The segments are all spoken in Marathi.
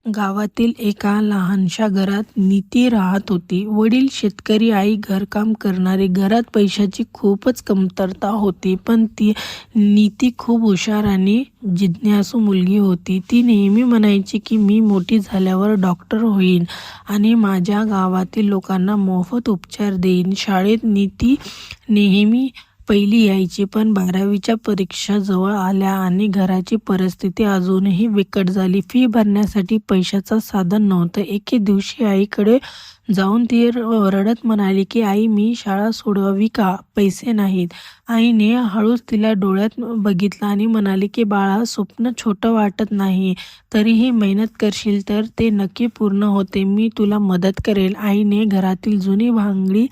गावातील एका लहानशा घरात नीती राहत होती. वडील शेतकरी, आई घरकाम करणारी. घरात पैशाची खूपच कमतरता होती, पण ती नीती खूप हुशार आणि जिज्ञासू मुलगी होती. ती नेहमी म्हणायची की मी मोठी झाल्यावर डॉक्टर होईन आणि माझ्या गावातील लोकांना मोफत उपचार देईन. शाळेत नीती नेहमी पहिली यायची, पण 12वीच्या परीक्षा जवळ आल्या आणि घराची परिस्थिती अजूनही बिकट झाली. फी भरण्यासाठी पैशाचं साधन नव्हतं. एके दिवशी आईकडे जाऊन ती रडत म्हणाली की आई, मी शाळा सोडवावी का? पैसे नाहीत. आईने हळूच तिला डोळ्यात बघितलं आणि म्हणाली की बाळा, स्वप्न छोटं वाटत नाही, तरीही मेहनत करशील तर ते नक्की पूर्ण होते. मी तुला मदत करेल. आईने घरातील जुनी भांगडी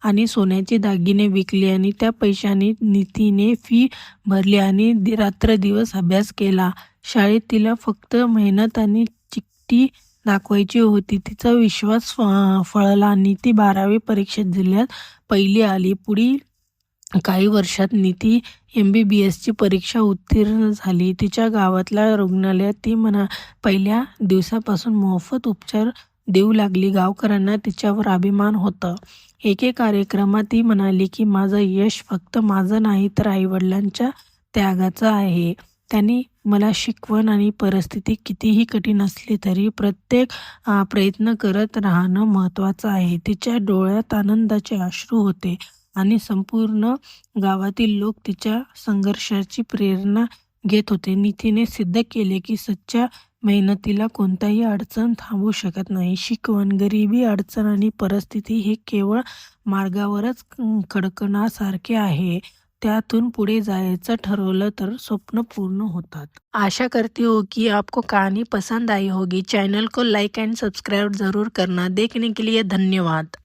आणि सोन्याचे दागिने विकले आणि त्या पैशाने नीतीने फी भरली आणि रात्रदिवस अभ्यास केला. शाळेत तिला फक्त मेहनत आणि चिकटी दाखवायची होती. तिचा विश्वास फळला. नीती 12वी परीक्षेत जिल्ह्यात पहिली आली. पुढील काही वर्षात नीती MBBSची परीक्षा उत्तीर्ण झाली. तिच्या गावातल्या रुग्णालयात ती पहिल्या दिवसापासून मोफत उपचार देऊ लागली. गावकऱ्यांना तिच्यावर अभिमान होता. एके कार्यक्रमात ती म्हणाली की माझं यश फक्त माझं नाही, तर आईवडिलांच्या त्यागाचं आहे. त्यांनी मला शिकवण आणि परिस्थिती कितीही कठीण असली तरी प्रत्येक प्रयत्न करत राहणं महत्त्वाचं आहे. तिच्या डोळ्यात आनंदाचे अश्रू होते आणि संपूर्ण गावातील लोक तिच्या संघर्षाची प्रेरणा घेत होते. नीतीने सिद्ध केले की सच्च्या मेहनतीला कोणताही अडचण थांबवू शकत नाही. शिकवण, गरिबी, अडचण आणि परिस्थिती हे केवळ मार्गावरच खडकण्यासारखे आहे. त्यातून पुढे जायचं ठरवलं तर स्वप्न पूर्ण होतात. आशा करती हूँ कि आपको कहानी पसंद आई होगी. चैनल को लाइक एंड सब्सक्राइब जरूर करना. देखने के लिए धन्यवाद.